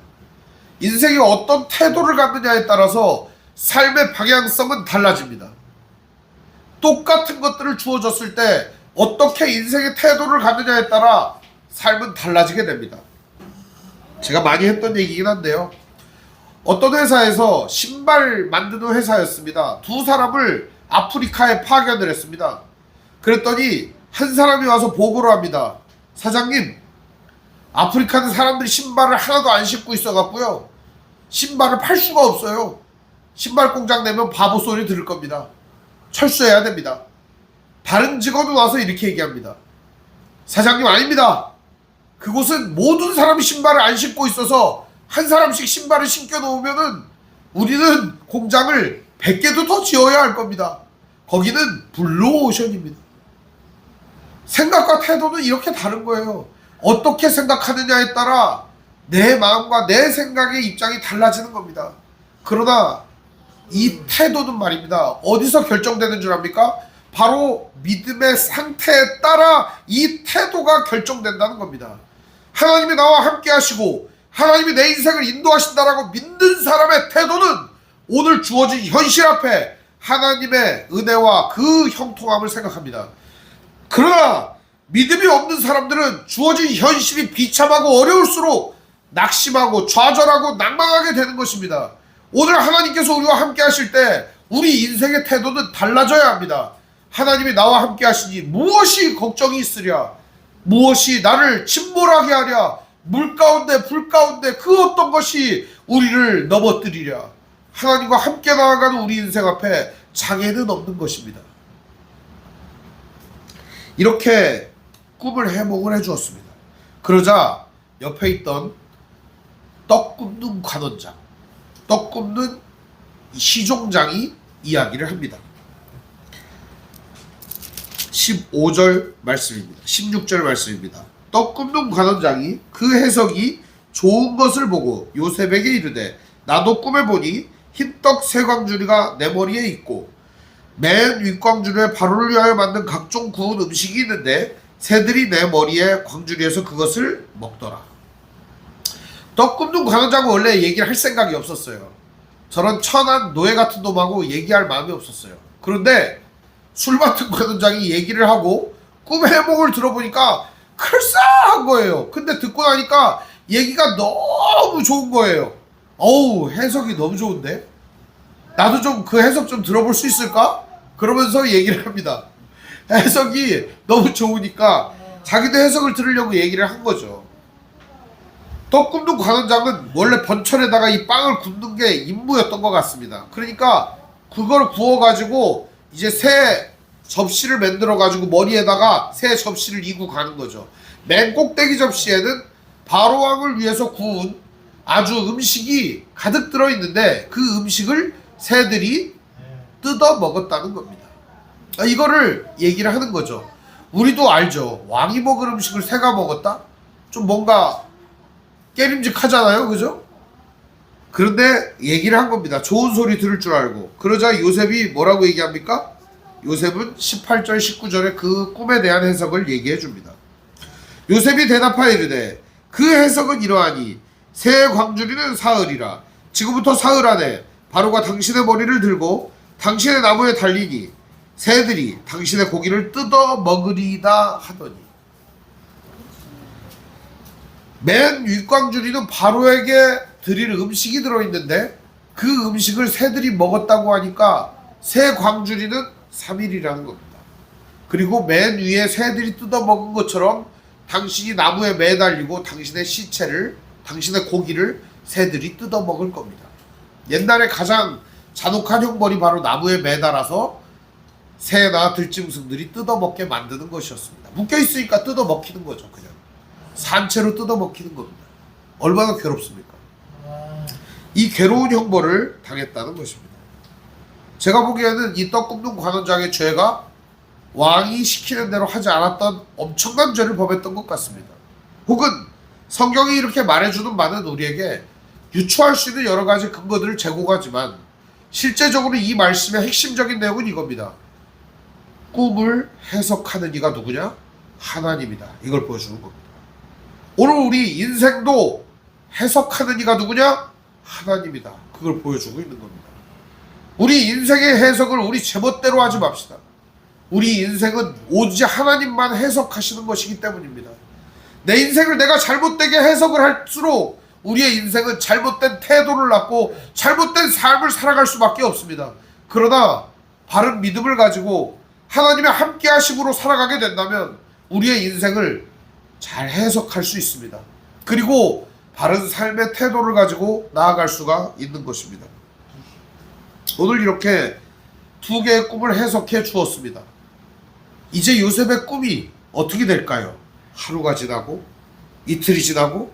인생이 어떤 태도를 갖느냐에 따라서 삶의 방향성은 달라집니다. 똑같은 것들을 주어졌을 때 어떻게 인생의 태도를 갖느냐에 따라 삶은 달라지게 됩니다. 제가 많이 했던 얘기긴 한데요. 어떤 회사에서 신발 만드는 회사였습니다. 두 사람을 아프리카에 파견을 했습니다. 그랬더니 한 사람이 와서 보고를 합니다. 사장님, 아프리카는 사람들이 신발을 하나도 안 신고 있어갖고요, 신발을 팔 수가 없어요. 신발 공장 내면 바보 소리 들을 겁니다. 철수해야 됩니다. 다른 직원은 와서 이렇게 얘기합니다. 사장님, 아닙니다. 그곳은 모든 사람이 신발을 안 신고 있어서 한 사람씩 신발을 신겨 놓으면은 우리는 공장을 100개도 더 지어야 할 겁니다. 거기는 블루오션입니다. 생각과 태도는 이렇게 다른 거예요. 어떻게 생각하느냐에 따라 내 마음과 내 생각의 입장이 달라지는 겁니다. 그러나 이 태도는 말입니다. 어디서 결정되는 줄 압니까? 바로 믿음의 상태에 따라 이 태도가 결정된다는 겁니다. 하나님이 나와 함께 하시고 하나님이 내 인생을 인도하신다라고 믿는 사람의 태도는 오늘 주어진 현실 앞에 하나님의 은혜와 그 형통함을 생각합니다. 그러나 믿음이 없는 사람들은 주어진 현실이 비참하고 어려울수록 낙심하고 좌절하고 낭망하게 되는 것입니다. 오늘 하나님께서 우리와 함께 하실 때 우리 인생의 태도는 달라져야 합니다. 하나님이 나와 함께 하시니 무엇이 걱정이 있으랴, 무엇이 나를 침몰하게 하랴, 물 가운데 불 가운데 그 어떤 것이 우리를 넘어뜨리랴. 하나님과 함께 나아가는 우리 인생 앞에 장애는 없는 것입니다. 이렇게 꿈을 해몽을 해주었습니다. 그러자 옆에 있던 떡 굽는 관원장, 떡 굽는 시종장이 이야기를 합니다. 15절 말씀입니다. 16절 말씀입니다. 떡 굽는 관원장이 그 해석이 좋은 것을 보고 요셉에게 이르되 나도 꿈에 보니 흰떡 세 광주리가 내 머리에 있고 맨 윗광주리에 바로를 위하여 만든 각종 구운 음식이 있는데 새들이 내 머리에 광주리에서 그것을 먹더라. 떡 굽는 관원장은 원래 얘기를 할 생각이 없었어요. 저런 천한 노예 같은 놈하고 얘기할 마음이 없었어요. 그런데 술 맡은 관원장이 얘기를 하고 꿈 해몽을 들어보니까 클싸한 거예요. 근데 듣고 나니까 얘기가 너무 좋은 거예요. 어우, 해석이 너무 좋은데? 나도 좀 그 해석 좀 들어볼 수 있을까? 그러면서 얘기를 합니다. 해석이 너무 좋으니까 자기도 해석을 들으려고 얘기를 한 거죠. 떡 굽는 관원장은 원래 번철에다가 이 빵을 굽는 게 임무였던 것 같습니다. 그러니까 그걸 구워가지고 이제 새 접시를 만들어가지고 머리에다가 새 접시를 이고 가는 거죠. 맨 꼭대기 접시에는 바로왕을 위해서 구운 아주 음식이 가득 들어있는데 그 음식을 새들이 뜯어 먹었다는 겁니다. 이거를 얘기를 하는 거죠. 우리도 알죠. 왕이 먹을 음식을 새가 먹었다? 좀 뭔가 깨림직하잖아요. 그죠? 그런데 얘기를 한 겁니다. 좋은 소리 들을 줄 알고. 그러자 요셉이 뭐라고 얘기합니까? 요셉은 18절 19절에 그 꿈에 대한 해석을 얘기해 줍니다. 요셉이 대답하여 이르되 그 해석은 이러하니 새 광주리는 사흘이라. 지금부터 사흘 안에 바로가 당신의 머리를 들고 당신의 나무에 달리니 새들이 당신의 고기를 뜯어 먹으리다 하더니. 맨 윗광주리는 바로에게 드릴 음식이 들어있는데 그 음식을 새들이 먹었다고 하니까 새 광주리는 3일이라는 겁니다. 그리고 맨 위에 새들이 뜯어먹은 것처럼 당신이 나무에 매달리고 당신의 시체를, 당신의 고기를 새들이 뜯어먹을 겁니다. 옛날에 가장 잔혹한 형벌이 바로 나무에 매달아서 새나 들짐승들이 뜯어먹게 만드는 것이었습니다. 묶여있으니까 뜯어먹히는 거죠. 그냥 산채로 뜯어먹히는 겁니다. 얼마나 괴롭습니까? 이 괴로운 형벌을 당했다는 것입니다. 제가 보기에는 이 떡 굽는 관원장의 죄가 왕이 시키는 대로 하지 않았던 엄청난 죄를 범했던 것 같습니다. 혹은 성경이 이렇게 말해주는 바는 우리에게 유추할 수 있는 여러 가지 근거들을 제공하지만 실제적으로 이 말씀의 핵심적인 내용은 이겁니다. 꿈을 해석하는 이가 누구냐? 하나님이다. 이걸 보여주는 겁니다. 오늘 우리 인생도 해석하는 이가 누구냐? 하나님이다. 그걸 보여주고 있는 겁니다. 우리 인생의 해석을 우리 제멋대로 하지 맙시다. 우리 인생은 오직 하나님만 해석하시는 것이기 때문입니다. 내 인생을 내가 잘못되게 해석을 할수록 우리의 인생은 잘못된 태도를 갖고 잘못된 삶을 살아갈 수밖에 없습니다. 그러나 바른 믿음을 가지고 하나님의 함께 하심으로 살아가게 된다면 우리의 인생을 잘 해석할 수 있습니다. 그리고 바른 삶의 태도를 가지고 나아갈 수가 있는 것입니다. 오늘 이렇게 두 개의 꿈을 해석해 주었습니다. 이제 요셉의 꿈이 어떻게 될까요? 하루가 지나고 이틀이 지나고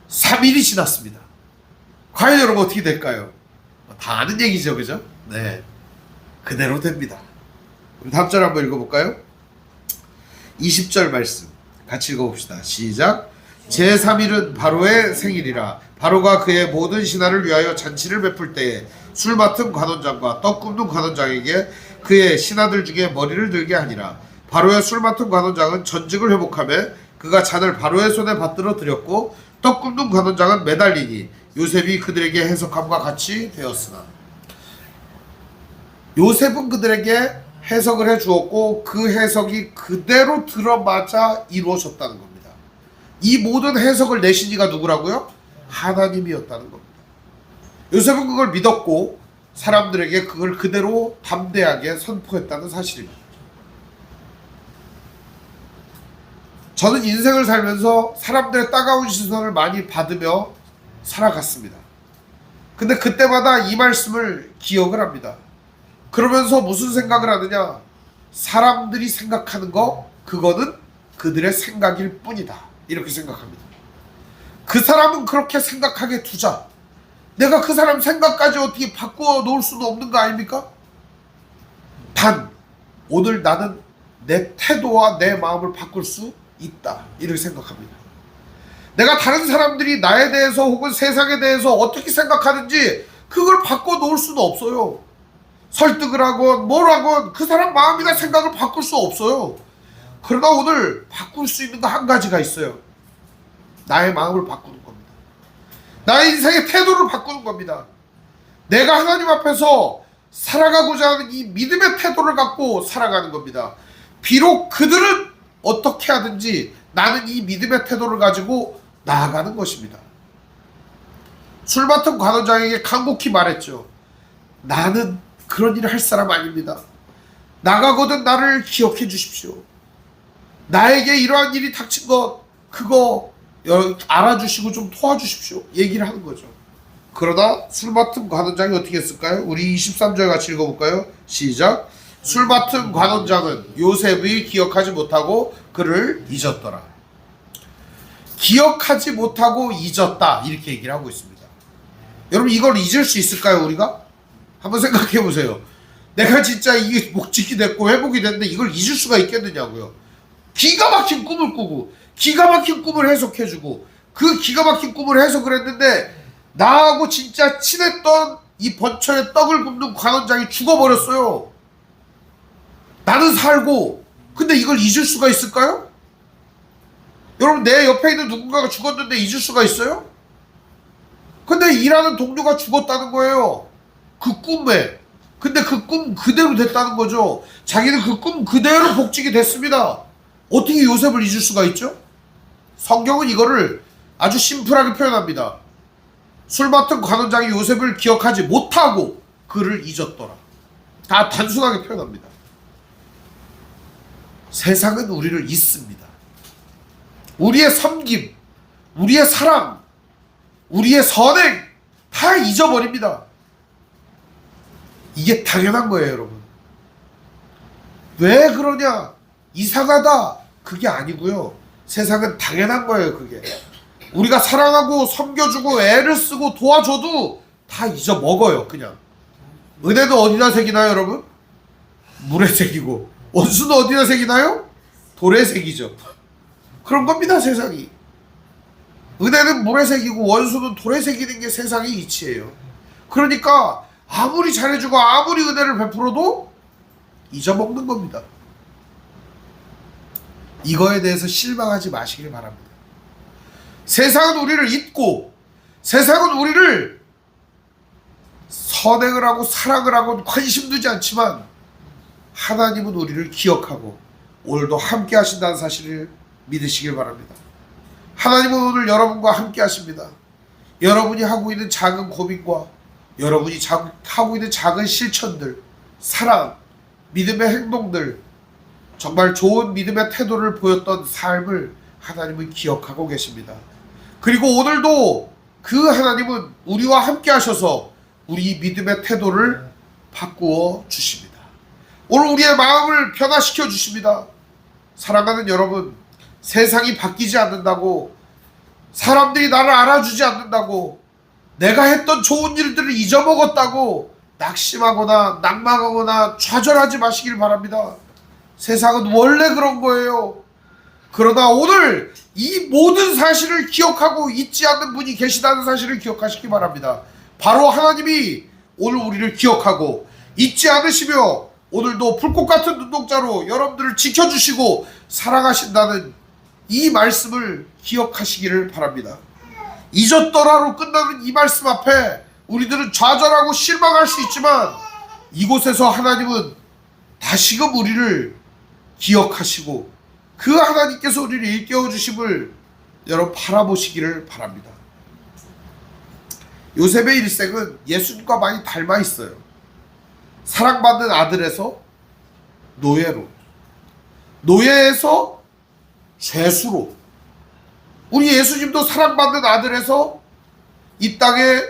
3일이 지났습니다. 과연 여러분 어떻게 될까요? 다 아는 얘기죠, 그죠? 네, 그대로 됩니다. 우리 다음 절 한번 읽어볼까요? 20절 말씀 같이 읽어봅시다. 시작. 제3일은 바로의 생일이라. 바로가 그의 모든 신하를 위하여 잔치를 베풀 때에 술 맡은 관원장과 떡 굽는 관원장에게 그의 신하들 중에 머리를 들게 하니라. 바로의 술 맡은 관원장은 전직을 회복하며 그가 잔을 바로의 손에 받들어 드렸고 떡 굽는 관원장은 매달리니 요셉이 그들에게 해석함과 같이 되었으나. 요셉은 그들에게 해석을 해 주었고 그 해석이 그대로 들어맞아 이루어졌다는 겁니다. 이 모든 해석을 내신 이가 누구라고요? 하나님이었다는 겁니다. 요셉은 그걸 믿었고 사람들에게 그걸 그대로 담대하게 선포했다는 사실입니다. 저는 인생을 살면서 사람들의 따가운 시선을 많이 받으며 살아갔습니다. 근데 그때마다 이 말씀을 기억을 합니다. 그러면서 무슨 생각을 하느냐? 사람들이 생각하는 거 그거는 그들의 생각일 뿐이다. 이렇게 생각합니다. 그 사람은 그렇게 생각하게 두자. 내가 그 사람 생각까지 어떻게 바꾸어 놓을 수는 없는 거 아닙니까? 단 오늘 나는 내 태도와 내 마음을 바꿀 수 있다. 이렇게 생각합니다. 내가 다른 사람들이 나에 대해서 혹은 세상에 대해서 어떻게 생각하는지 그걸 바꿔 놓을 수는 없어요. 설득을 하건 뭘 하건 그 사람 마음이나 생각을 바꿀 수 없어요. 그러나 오늘 바꿀 수 있는 거 한 가지가 있어요. 나의 마음을 바꾸는 겁니다. 나의 인생의 태도를 바꾸는 겁니다. 내가 하나님 앞에서 살아가고자 하는 이 믿음의 태도를 갖고 살아가는 겁니다. 비록 그들은 어떻게 하든지 나는 이 믿음의 태도를 가지고 나아가는 것입니다. 술 맡은 관원장에게 간곡히 말했죠. 나는 그런 일을 할 사람 아닙니다. 나가거든 나를 기억해 주십시오. 나에게 이러한 일이 닥친 것 그거 알아주시고 좀 도와주십시오. 얘기를 하는 거죠. 그러나 술 맡은 관원장이 어떻게 했을까요? 우리 23절 같이 읽어볼까요? 시작. 술 맡은 관원장은 요셉을 기억하지 못하고 그를 잊었더라. 기억하지 못하고 잊었다 이렇게 얘기를 하고 있습니다. 여러분 이걸 잊을 수 있을까요 우리가? 한번 생각해 보세요. 내가 진짜 이게 목직이 됐고 회복이 됐는데 이걸 잊을 수가 있겠느냐고요. 기가 막힌 꿈을 꾸고 기가 막힌 꿈을 해석해주고 그 기가 막힌 꿈을 해석을 했는데 나하고 진짜 친했던 이 번처의 떡을 굽는 관원장이 죽어버렸어요. 나는 살고 근데 이걸 잊을 수가 있을까요? 여러분 내 옆에 있는 누군가가 죽었는데 잊을 수가 있어요? 근데 일하는 동료가 죽었다는 거예요. 그 꿈에. 근데 그 꿈 그대로 됐다는 거죠. 자기는 그 꿈 그대로 복직이 됐습니다. 어떻게 요셉을 잊을 수가 있죠? 성경은 이거를 아주 심플하게 표현합니다. 술 맡은 관원장이 요셉을 기억하지 못하고 그를 잊었더라. 다 단순하게 표현합니다. 세상은 우리를 잊습니다. 우리의 섬김, 우리의 사랑, 우리의 선행 다 잊어버립니다. 이게 당연한 거예요, 여러분. 왜 그러냐? 이상하다. 그게 아니고요. 세상은 당연한 거예요, 그게. 우리가 사랑하고 섬겨주고 애를 쓰고 도와줘도 다 잊어먹어요, 그냥. 은혜는 어디다 새기나요, 여러분? 물에 새기고. 원수는 어디다 새기나요? 돌에 새기죠. 그런 겁니다, 세상이. 은혜는 물에 새기고 원수는 돌에 새기는 게 세상의 이치예요. 그러니까 아무리 잘해주고 아무리 은혜를 베풀어도 잊어먹는 겁니다. 이거에 대해서 실망하지 마시길 바랍니다. 세상은 우리를 잊고 세상은 우리를 선행을 하고 사랑을 하고 관심 두지 않지만 하나님은 우리를 기억하고 오늘도 함께 하신다는 사실을 믿으시길 바랍니다. 하나님은 오늘 여러분과 함께 하십니다. 여러분이 하고 있는 작은 고민과 여러분이 하고 있는 작은 실천들, 사랑, 믿음의 행동들, 정말 좋은 믿음의 태도를 보였던 삶을 하나님은 기억하고 계십니다. 그리고 오늘도 그 하나님은 우리와 함께 하셔서 우리 믿음의 태도를 바꾸어 주십니다. 오늘 우리의 마음을 변화시켜 주십니다. 사랑하는 여러분, 세상이 바뀌지 않는다고, 사람들이 나를 알아주지 않는다고, 내가 했던 좋은 일들을 잊어먹었다고 낙심하거나 낭망하거나 좌절하지 마시길 바랍니다. 세상은 원래 그런 거예요. 그러나 오늘 이 모든 사실을 기억하고 잊지 않는 분이 계시다는 사실을 기억하시기 바랍니다. 바로 하나님이 오늘 우리를 기억하고 잊지 않으시며 오늘도 불꽃 같은 눈동자로 여러분들을 지켜주시고 사랑하신다는 이 말씀을 기억하시기를 바랍니다. 잊었더라로 끝나는 이 말씀 앞에 우리들은 좌절하고 실망할 수 있지만 이곳에서 하나님은 다시금 우리를 기억하시고 그 하나님께서 우리를 일깨워 주심을 여러분 바라보시기를 바랍니다. 요셉의 일생은 예수님과 많이 닮아 있어요. 사랑받는 아들에서 노예로, 노예에서 죄수로, 우리 예수님도 사랑받는 아들에서 이 땅에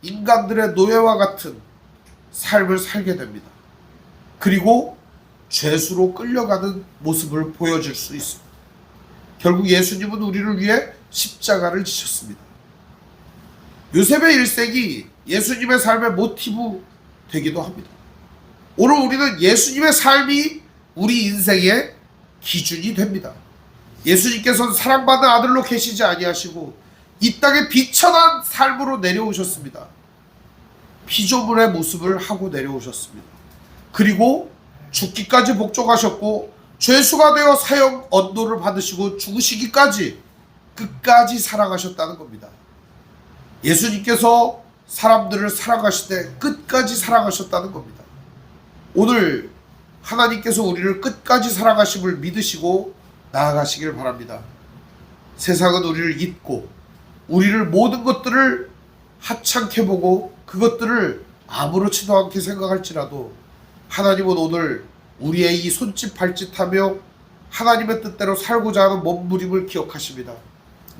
인간들의 노예와 같은 삶을 살게 됩니다. 그리고 죄수로 끌려가는 모습을 보여줄 수 있습니다. 결국 예수님은 우리를 위해 십자가를 지셨습니다. 요셉의 일생이 예수님의 삶의 모티브 되기도 합니다. 오늘 우리는 예수님의 삶이 우리 인생의 기준이 됩니다. 예수님께서는 사랑받는 아들로 계시지 아니하시고 이 땅에 비천한 삶으로 내려오셨습니다. 피조물의 모습을 하고 내려오셨습니다. 그리고 죽기까지 복종하셨고 죄수가 되어 사형 언도를 받으시고 죽으시기까지 끝까지 사랑하셨다는 겁니다. 예수님께서 사람들을 사랑하시되 끝까지 사랑하셨다는 겁니다. 오늘 하나님께서 우리를 끝까지 사랑하심을 믿으시고 나아가시길 바랍니다. 세상은 우리를 잊고 우리를 모든 것들을 하찮게 보고 그것들을 아무렇지도 않게 생각할지라도 하나님은 오늘 우리의 이 손짓 발짓하며 하나님의 뜻대로 살고자 하는 몸부림을 기억하십니다.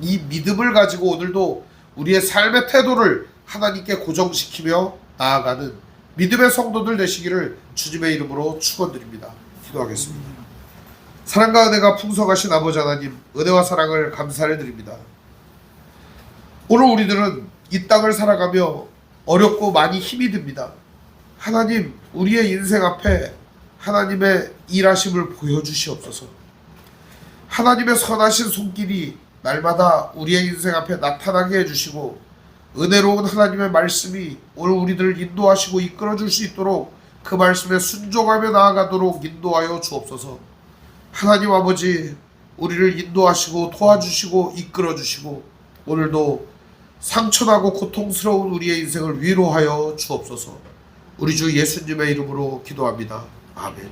이 믿음을 가지고 오늘도 우리의 삶의 태도를 하나님께 고정시키며 나아가는 믿음의 성도들 되시기를 주님의 이름으로 축원드립니다. 기도하겠습니다. 사랑과 은혜가 풍성하신 아버지 하나님, 은혜와 사랑을 감사를 드립니다. 오늘 우리들은 이 땅을 살아가며 어렵고 많이 힘이 듭니다. 하나님, 우리의 인생 앞에 하나님의 일하심을 보여주시옵소서. 하나님의 선하신 손길이 날마다 우리의 인생 앞에 나타나게 해주시고 은혜로운 하나님의 말씀이 오늘 우리들을 인도하시고 이끌어줄 수 있도록 그 말씀에 순종하며 나아가도록 인도하여 주옵소서. 하나님 아버지, 우리를 인도하시고 도와주시고 이끌어주시고 오늘도 상처나고 고통스러운 우리의 인생을 위로하여 주옵소서. 우리 주 예수님의 이름으로 기도합니다. 아멘.